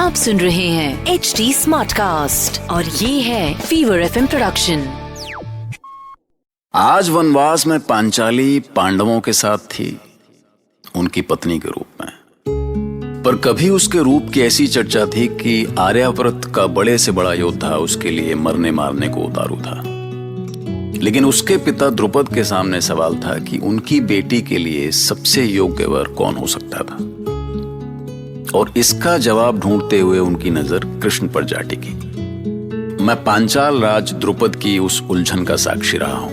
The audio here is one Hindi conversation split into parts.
आप सुन रहे हैं HD स्मार्ट कास्ट और ये है फीवर FM प्रोडक्शन। आज वनवास में पांचाली पांडवों के साथ थी, उनकी पत्नी के रूप में। पर कभी उसके रूप की ऐसी चर्चा थी कि आर्यावर्त का बड़े से बड़ा योद्धा उसके लिए मरने मारने को उतारू था। लेकिन उसके पिता द्रुपद के सामने सवाल था कि उनकी बेटी के लिए सबसे योग्य वर कौन हो सकता था, और इसका जवाब ढूंढते हुए उनकी नजर कृष्ण पर जा टिकी। मैं पांचाल राज द्रुपद की उस उलझन का साक्षी रहा हूं।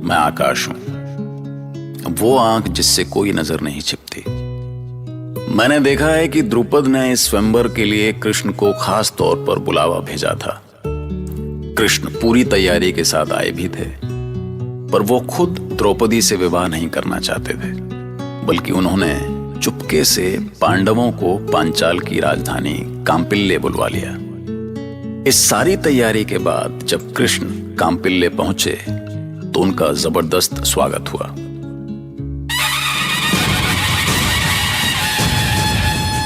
मैं आकाश हूं, वो आंख जिससे कोई नजर नहीं छिपती। मैंने देखा है कि द्रुपद ने इस स्वयंवर के लिए कृष्ण को खास तौर पर बुलावा भेजा था। कृष्ण पूरी तैयारी के साथ आए भी थे, पर वो खुद द्रौपदी से विवाह नहीं करना चाहते थे, बल्कि उन्होंने चुपके से पांडवों को पांचाल की राजधानी कांपिल्य बुलवा लिया। इस सारी तैयारी के बाद जब कृष्ण कांपिल्य पहुंचे तो उनका जबरदस्त स्वागत हुआ।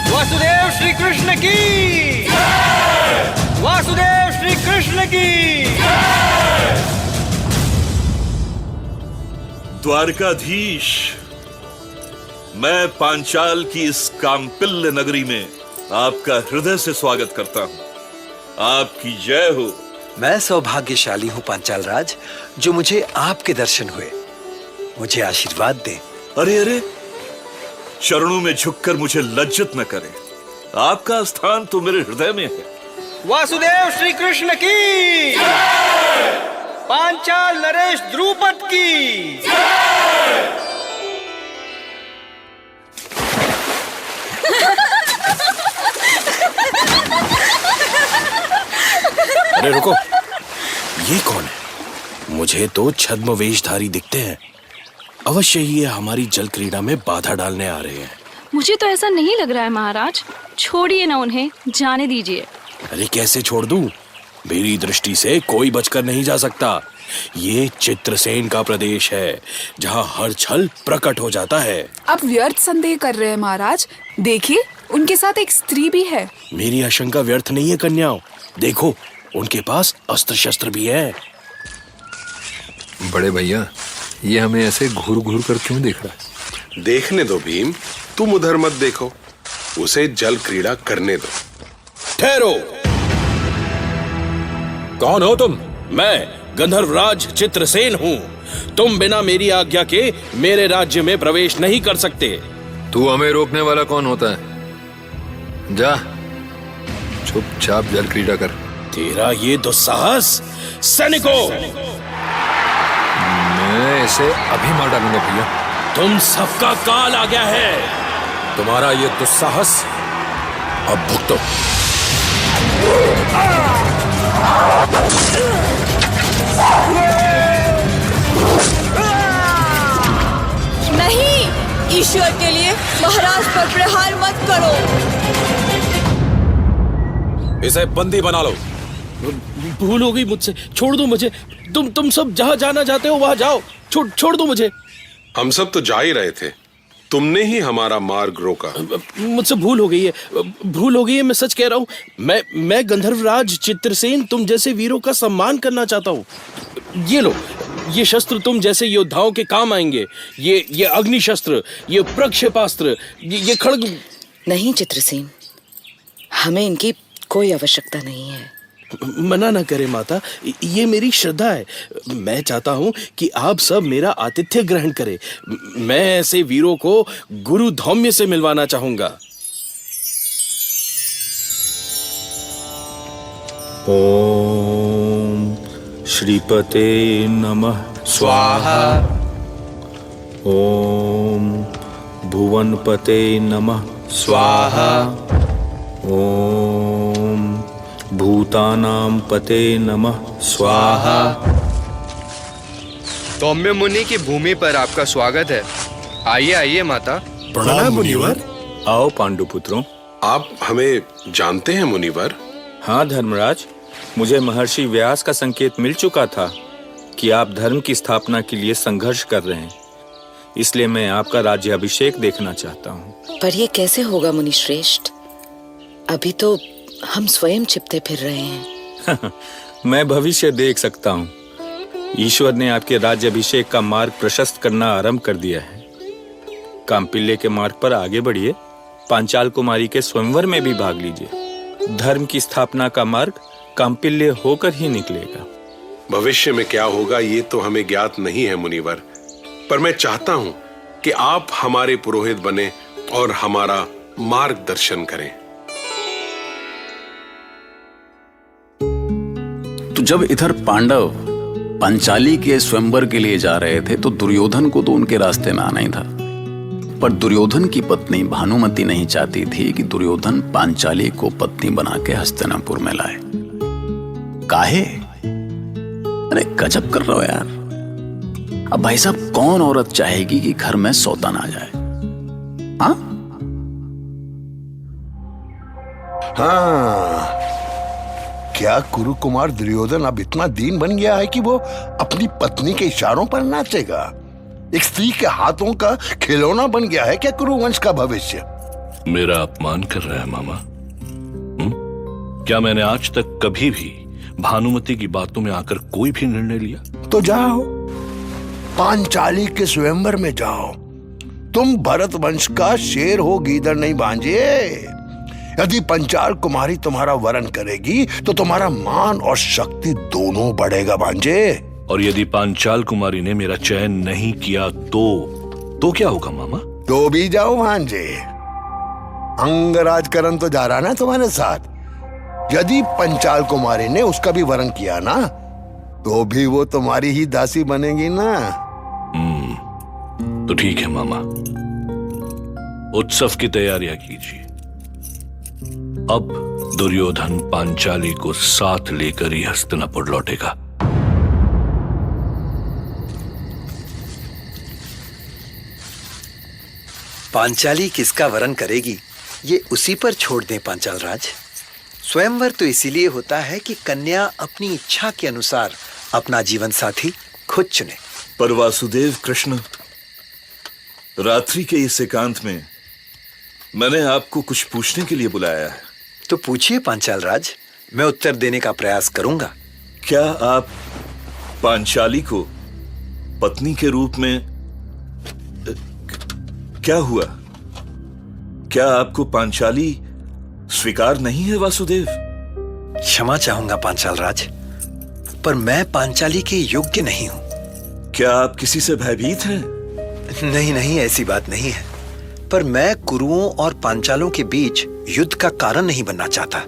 वासुदेव श्री कृष्ण की, वासुदेव श्री कृष्ण की। द्वारकाधीश, मैं पांचाल की इस कांपिल्य नगरी में आपका हृदय से स्वागत करता हूं। आपकी जय हो। मैं सौभाग्यशाली हूं पांचाल राज, जो मुझे आपके दर्शन हुए। मुझे आशीर्वाद दें। अरे अरे, चरणों में झुककर मुझे लज्जित न करें। आपका स्थान तो मेरे हृदय में है। वासुदेव श्री कृष्ण की, पांचाल नरेश द्रुपद की। अरे रुको, ये कौन है? मुझे तो छद्म वेशधारी दिखते हैं। अवश्य ही ये हमारी जल क्रीड़ा में बाधा डालने आ रहे हैं। मुझे तो ऐसा नहीं लग रहा है महाराज। छोड़िए ना उन्हें, जाने दीजिए। अरे कैसे छोड़ दूं? मेरी दृष्टि से कोई बचकर नहीं जा सकता। ये चित्रसेन का प्रदेश है, जहाँ हर छल प्रकट हो जाता है। आप व्यर्थ संदेह कर रहे हैं महाराज। देखिए, उनके साथ एक स्त्री भी है। मेरी आशंका व्यर्थ नहीं है कन्याओं। देखो, उनके पास अस्त्र शस्त्र भी है। बड़े भैया, ये हमें ऐसे घूर घूर कर क्यों देख रहा है? देखने दो भीम, तुम उधर मत देखो, उसे जल क्रीड़ा करने दो। ठहरो। कौन हो तुम? मैं गंधर्वराज चित्रसेन हूँ। तुम बिना मेरी आज्ञा के मेरे राज्य में प्रवेश नहीं कर सकते। तू हमें रोकने वाला कौन होता है? जा, चुपचाप जल क्रीड़ा कर। तेरा ये दुस्साहस! सैनिकों, मैं इसे अभी मार डालूंगा भैया। तुम सबका काल आ गया है। तुम्हारा ये दुस्साहस अब भुगतो। नहीं, ईश्वर के लिए महाराज पर प्रहार मत करो। इसे बंदी बना लो। भूल हो गई मुझसे, छोड़ दो मुझे। तुम सब जहाँ जाना चाहते हो वहाँ जाओ। छोड़ दो मुझे। हम सब तो जा ही रहे थे, तुमने ही हमारा मार्ग रोका। मुझसे भूल हो गई है, भूल हो गई है। मैं सच कह रहा हूँ। मैं गंधर्वराज चित्रसेन तुम जैसे वीरों का सम्मान करना चाहता हूँ। ये लो, ये शस्त्र तुम जैसे योद्धाओं के काम आएंगे। ये अग्नि शस्त्र, ये प्रक्षेपास्त्र, ये खड्ग। नहीं चित्रसेन, हमें इनकी कोई आवश्यकता नहीं है। मना ना करे माता, ये मेरी श्रद्धा है। मैं चाहता हूँ कि आप सब मेरा आतिथ्य ग्रहण करें। मैं ऐसे वीरों को गुरु धौम्य से मिलवाना चाहूंगा। ओम श्रीपते नमः स्वाहा। ओम भुवनपते नमः स्वाहा। ओम भूतानां पते नमः स्वाहा। धौम्य मुनि की भूमि पर आपका स्वागत है। आइए आइए माता। प्रणाम मुनिवर। आओ पांडुपुत्रों। आप हमें जानते हैं मुनिवर? हाँ धर्मराज, मुझे महर्षि व्यास का संकेत मिल चुका था कि आप धर्म की स्थापना के लिए संघर्ष कर रहे हैं, इसलिए मैं आपका राज्याभिषेक देखना चाहता हूँ। पर यह कैसे होगा मुनि श्रेष्ठ? अभी तो हम स्वयं छिपते फिर रहे हैं। मैं भविष्य देख सकता हूँ। ईश्वर ने आपके राज्याभिषेक का मार्ग प्रशस्त करना आरंभ कर दिया है। कांपिल्य के मार्ग पर आगे बढ़िए, पांचाल कुमारी के स्वयंवर में भी भाग लीजिए। धर्म की स्थापना का मार्ग कांपिल्य होकर ही निकलेगा। भविष्य में क्या होगा ये तो हमें ज्ञात नहीं है मुनिवर, पर मैं चाहता हूं कि आप हमारे पुरोहित बने और हमारा मार्गदर्शन करें। तो जब इधर पांडव पांचाली के स्वयंवर के लिए जा रहे थे तो दुर्योधन को तो उनके रास्ते में आना ही था, पर दुर्योधन की पत्नी भानुमति नहीं चाहती थी कि दुर्योधन पांचाली को पत्नी बना के हस्तिनापुर में लाए। काहे? अरे गजब कर रहे हो यार। अब भाई साहब, कौन औरत चाहेगी कि घर में सौतन आ जाए? हाँ, क्या कुरु कुमार दुर्योधन अब इतना दीन बन गया है कि वो अपनी पत्नी के इशारों पर नाचेगा? एक स्त्री के हाथों का खिलौना बन गया है क्या कुरुवंश का भविष्य? मेरा अपमान कर रहा है मामा। क्या मैंने आज तक कभी भी भानुमति की बातों में आकर कोई भी निर्णय लिया? तो जाओ, पांचाली के स्वयंवर में जाओ। तुम भरत वंश का शेर हो, गीदड़ नहीं भांजे। यदि पंचाल कुमारी तुम्हारा वरण करेगी तो तुम्हारा मान और शक्ति दोनों बढ़ेगा भांजे। और यदि पांचाल कुमारी ने मेरा चयन नहीं किया तो क्या होगा मामा? तो भी जाओ भांजे, अंगराज करण तो जा रहा ना तुम्हारे साथ। यदि पंचाल कुमारी ने उसका भी वरण किया ना तो भी वो तुम्हारी ही दासी बनेगी ना। तो ठीक है मामा, उत्सव की तैयारियां कीजिए। अब दुर्योधन पांचाली को साथ लेकर ही हस्तिनापुर लौटेगा। पांचाली किसका वरण करेगी ये उसी पर छोड़ दें पांचाल राज। स्वयंवर तो इसीलिए होता है कि कन्या अपनी इच्छा के अनुसार अपना जीवन साथी खुद चुने। पर वासुदेव कृष्ण, रात्रि के इस एकांत में मैंने आपको कुछ पूछने के लिए बुलाया है। तो पूछिए पांचाल राज, मैं उत्तर देने का प्रयास करूंगा। क्या आप पांचाली को पत्नी के रूप में क्या हुआ? क्या आपको पांचाली स्वीकार नहीं है वासुदेव? क्षमा चाहूंगा पांचाल राज, पर मैं पांचाली के योग्य नहीं हूं। क्या आप किसी से भयभीत हैं? नहीं, ऐसी बात नहीं है, पर मैं कुरुओं और पांचालों के बीच युद्ध का कारण नहीं बनना चाहता।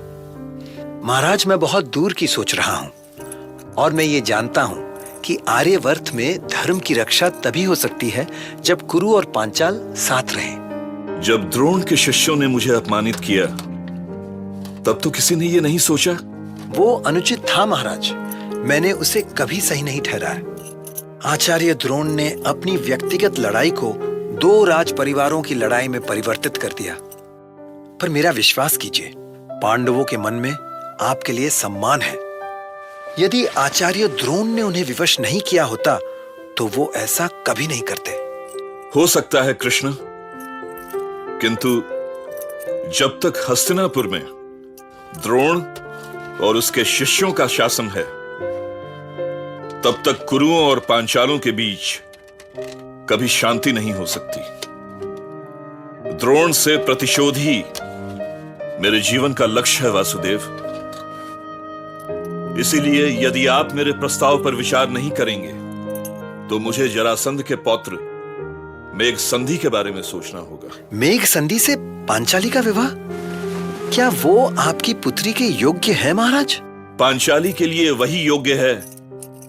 महाराज, मैं बहुत दूर की सोच रहा हूं और मैं ये जानता हूं कि आर्यवर्त में धर्म की रक्षा तभी हो सकती है जब कुरु और पांचाल साथ रहें। जब द्रोण के शिष्यों ने मुझे अपमानित किया तब तो किसी ने ये नहीं सोचा? वो अनुचित था महाराज, मैंने उसे कभी सही नहीं ठहराया। आचार्य द्रोण ने अपनी व्यक्तिगत लड़ाई को दो राज परिवारों की लड़ाई में परिवर्तित कर दिया। पर मेरा विश्वास कीजिए, पांडवों के मन में आपके लिए सम्मान है। यदि आचार्य द्रोण ने उन्हें विवश नहीं किया होता तो वो ऐसा कभी नहीं करते। हो सकता है कृष्ण, किंतु जब तक हस्तिनापुर में द्रोण और उसके शिष्यों का शासन है तब तक कुरुओं और पांचालों के बीच कभी शांति नहीं हो सकती। द्रोण से प्रतिशोध ही मेरे जीवन का लक्ष्य है वासुदेव। इसीलिए यदि आप मेरे प्रस्ताव पर विचार नहीं करेंगे तो मुझे जरासंध के पौत्र मेघ संधि के बारे में सोचना होगा। मेघ संधि से पांचाली का विवाह? क्या वो आपकी पुत्री के योग्य है महाराज? पांचाली के लिए वही योग्य है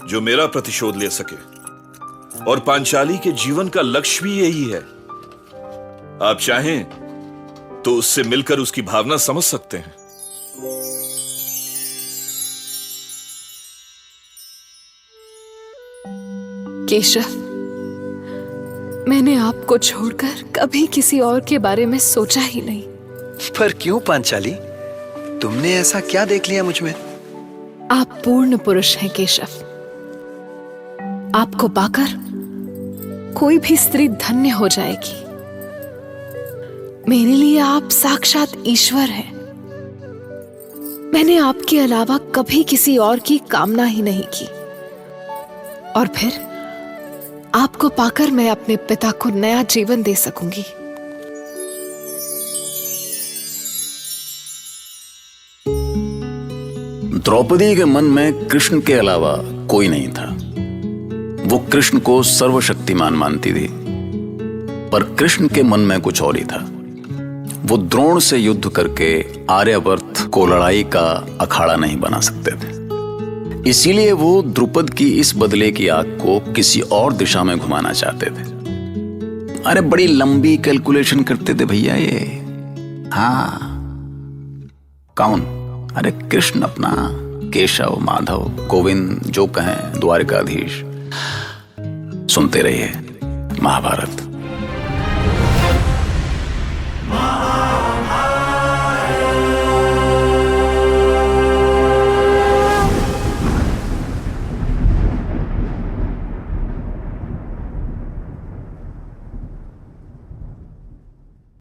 जो मेरा प्रतिशोध ले सके, और पांचाली के जीवन का लक्ष्य भी यही है। आप चाहें तो उससे मिलकर उसकी भावना समझ सकते हैं। केशव, मैंने आपको छोड़कर कभी किसी और के बारे में सोचा ही नहीं। पर क्यों पांचाली, तुमने ऐसा क्या देख लिया मुझ में? आप पूर्ण पुरुष हैं केशव। आपको पाकर कोई भी स्त्री धन्य हो जाएगी। मेरे लिए आप साक्षात ईश्वर हैं। मैंने आपके अलावा कभी किसी और की कामना ही नहीं की, और फिर आपको पाकर मैं अपने पिता को नया जीवन दे सकूंगी। द्रौपदी के मन में कृष्ण के अलावा कोई नहीं था। वो कृष्ण को सर्वशक्तिमान मानती थी, पर कृष्ण के मन में कुछ और ही था। वो द्रोण से युद्ध करके आर्यावर्त को लड़ाई का अखाड़ा नहीं बना सकते थे। इसीलिए वो द्रुपद की इस बदले की आग को किसी और दिशा में घुमाना चाहते थे। अरे बड़ी लंबी कैलकुलेशन करते थे भैया ये। हाँ, कौन? अरे कृष्ण अपना, केशव, माधव, गोविंद, जो कहें द्वारकाधीश। सुनते रहिए महाभारत।